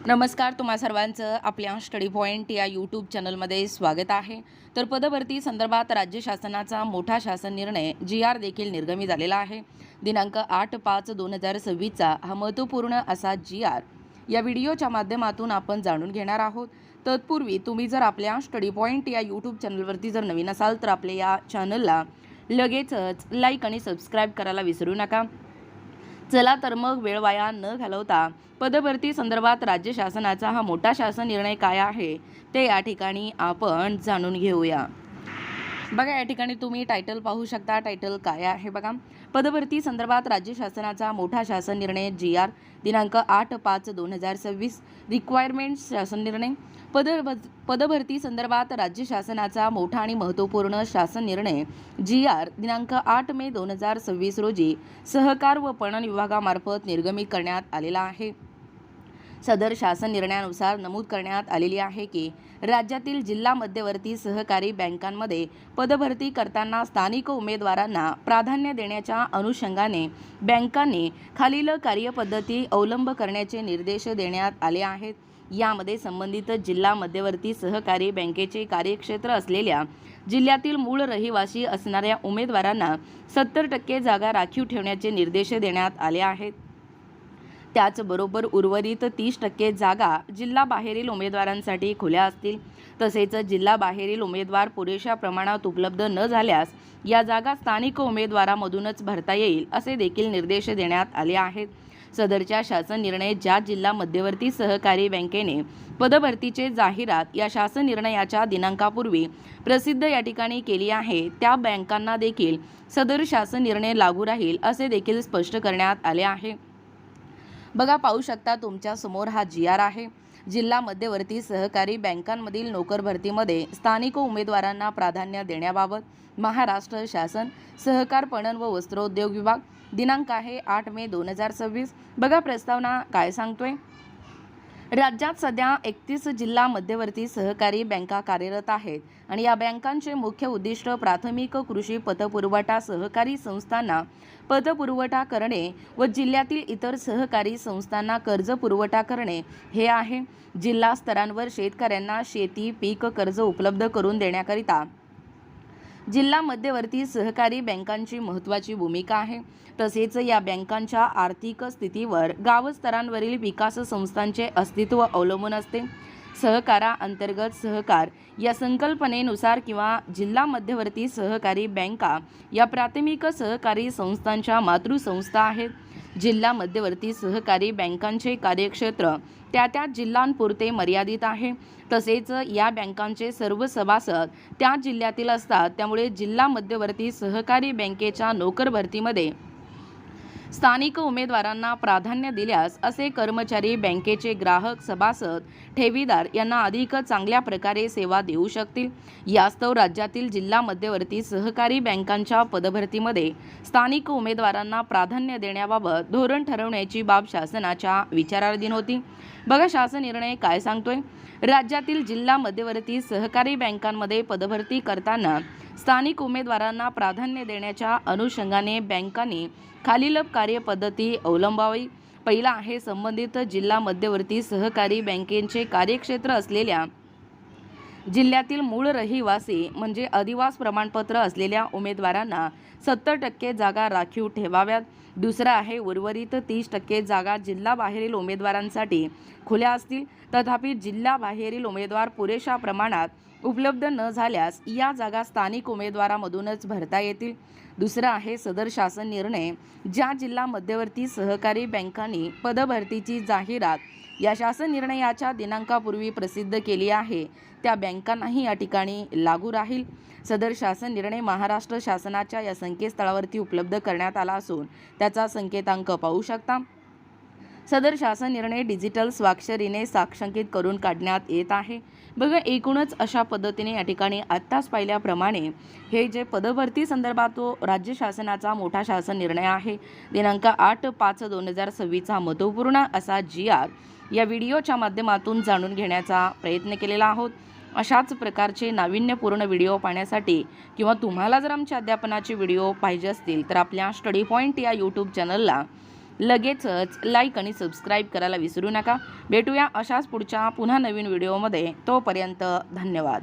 नमस्कार, तुम्हा सर्वांचं आपल्या स्टडी पॉईंट या यूट्यूब चॅनलमध्ये स्वागत आहे। तर पदभरती संदर्भात राज्य शासनाचा मोठा शासन निर्णय GR देखील निर्गमित झालेला आहे। दिनांक 8/5/2026चा हा महत्त्वपूर्ण असा GR या व्हिडिओच्या माध्यमातून आपण जाणून घेणार आहोत। तत्पूर्वी तुम्ही जर आपल्या स्टडी पॉईंट या यूट्यूब चॅनलवरती जर नवीन असाल तर आपल्या या चॅनलला लगेचच लाईक आणि सबस्क्राईब करायला विसरू नका। चला तर मग वेळ वाया न घालवता पदभरती संदर्भात राज्य शासनाचा हा मोठा शासन निर्णय काय आहे ते या ठिकाणी आपण जाणून घेऊया। बघा, या ठिकाणी तुम्ही टायटल पाहू शकता। टायटल काय आहे बघा, पदभरती संदर्भात राज्य शासनाचा मोठा शासन निर्णय GR दिनांक 8/5/2026 रिक्वायरमेंट्स शासन निर्णय। पदभरती संदर्भात राज्य शासनाचा मोठा आणि महत्त्वपूर्ण शासन निर्णय GR दिनांक 8 मे 2026 रोजी सहकार व पणन विभागामार्फत निर्गमित करण्यात आलेला आहे। सदर शासन निर्णयानुसार नमूद करण्यात आलेली आहे की राज्यातील जिल्हा मध्यवर्ती सहकारी बँकांमध्ये पदभरती करताना स्थानिक उमेदवारांना प्राधान्य देण्याच्या अनुषंगाने बँकांनी खालील कार्यपद्धती अवलंब करण्याचे निर्देश देण्यात आले आहेत। यामध्ये संबंधित जिल्हा मध्यवर्ती सहकारी बँकेचे कार्यक्षेत्र असलेल्या जिल्ह्यातील मूळ रहिवासी असणाऱ्या उमेदवारांना 70% जागा राखीव ठेवण्याचे निर्देश देण्यात आले आहेत। त्याचबरोबर उर्वरित 30% जागा जिल्हाबाहेरील उमेदवारांसाठी खुल्या असतील। तसेच जिल्हाबाहेरील उमेदवार पुरेशा प्रमाणात उपलब्ध न झाल्यास या जागा स्थानिक उमेदवारामधूनच भरता येईल असे देखील निर्देश देण्यात आले आहेत। सदरच्या शासन निर्णय ज्या जिल्हा मध्यवर्ती सहकारी बँकेने पदभरतीचे जाहिरात या शासन निर्णयाच्या दिनांकापूर्वी प्रसिद्ध या ठिकाणी केली आहे त्या बँकांना देखील सदर शासन निर्णय लागू राहील असे देखील स्पष्ट करण्यात आले आहे। बघा, पाहू शकता तुमच्या समोर हा GR आहे। जिल्हा मध्यवर्ती सहकारी बँकांमधील नोकर भरतीमध्ये स्थानिक उमेदवारांना प्राधान्य देण्याबाबत महाराष्ट्र शासन सहकार पणन व वस्त्रोद्योग विभाग दिनांक आहे 8 मे 2026। बघा, प्रस्तावना काय सांगतोय। राज्यात सध्या 31 जिल्हा मध्यवर्ती सहकारी बँका कार्यरत आहेत आणि या बँकांचे मुख्य उद्दिष्ट प्राथमिक कृषी पतपुरवठा सहकारी संस्थांना पतपुरवठा करणे व जिल्ह्यातील इतर सहकारी संस्थांना कर्ज पुरवठा करणे हे आहे। जिल्हा स्तरांवर शेतकऱ्यांना शेती पीक कर्ज उपलब्ध करून देण्याकरिता जिल्हा मध्यवर्ती सहकारी बँकांची महत्त्वाची भूमिका आहे। तसेच या बँकांच्या आर्थिक स्थितीवर गाव स्तरांवरील विकास संस्थांचे अस्तित्व अवलंबून असते। सहकारा अंतर्गत सहकार या संकल्पनेनुसार किंवा जिल्हा मध्यवर्ती सहकारी बँका या प्राथमिक सहकारी संस्थांच्या मातृसंस्था आहेत। जिल्हा मध्यवर्ती सहकारी बँकांचे कार्यक्षेत्र त्या जिल्ह्यांपुरते मर्यादित आहे। तसेच या बँकांचे सर्व सभासद त्या जिल्ह्यातील असतात। त्यामुळे जिल्हा मध्यवर्ती सहकारी बँकेच्या नोकर भरतीमध्ये स्थानिक उमेदवारांना प्राधान्य दिल्यास असे कर्मचारी बँकेचे ग्राहक सभासद ठेवीदार यांना अधिक चांगल्या प्रकारे सेवा देऊ शकतील। यास्तव राज्यातील जिल्हा मध्यवर्ती सहकारी बँकांच्या पदभरतीमध्ये स्थानिक उमेदवारांना प्राधान्य देण्याबाबत धोरण ठरवण्याची बाब शासनाच्या विचाराधीन होती। बघा, शासन निर्णय काय सांगतोय। राज्यातील जिल्हा मध्यवर्ती सहकारी बँकांमध्ये पदभरती करताना स्थानिक उमेदवारांना प्राधान्य देण्याच्या अनुषंगाने बँकांनी खालील कार्यपद्धती अवलंबावी। पहिला आहे, संबंधित जिल्हा मध्यवर्ती सहकारी बँकेचे कार्यक्षेत्र असलेल्या जिल्ह्यातील मूळ रहिवासी म्हणजे अधिवास प्रमाणपत्र असलेल्या उमेदवारांना 70% जागा राखीव ठेवाव्यात। दुसरा आहे, उर्वरित 30% जागा जिल्हाबाहेरील उमेदवारांसाठी खुल्या असतील। तथापि जिल्हाबाहेरील उमेदवार पुरेशा प्रमाणात उपलब्ध न झाल्यास या जागा स्थानिक उमेदवारामधूनच भरता येतील। दुसरा आहे, सदर शासन निर्णय ज्या जिल्हा मध्यवर्ती सहकारी बँकांनी पदभरतीची जाहिरात या शासन निर्णयाच्या दिनांकापूर्वी प्रसिद्ध केली आहे त्या बँकांनाही या ठिकाणी लागू राहील। सदर शासन निर्णय महाराष्ट्र शासनाच्या या संकेतस्थळावरती उपलब्ध करण्यात आला असून त्याचा संकेतांक पाहू शकता। सदर शासन निर्णय डिजिटल स्वाक्षरीने साक्षांकित करून काढण्यात येत आहे। बघा, एकूणच अशा पद्धतीने या ठिकाणी आत्ताच पाहिल्याप्रमाणे हे जे पदभरती संदर्भात राज्य शासनाचा मोठा शासन निर्णय आहे दिनांक 8/5/2026चा महत्त्वपूर्ण असा GR या व्हिडिओच्या माध्यमातून जाणून घेण्याचा प्रयत्न केलेला आहोत। अशाच प्रकारचे नाविन्यपूर्ण व्हिडिओ पाहण्यासाठी किंवा तुम्हाला जर आमच्या अध्यापनाचे व्हिडिओ पाहिजे असतील तर आपल्या स्टडी पॉईंट या यूट्यूब चॅनलला लगेचच लाईक आणि सबस्क्राईब करायला विसरू नका. भेटूया अशाच पुढच्या पुन्हा नवीन व्हिडिओमध्ये. तोपर्यंत धन्यवाद.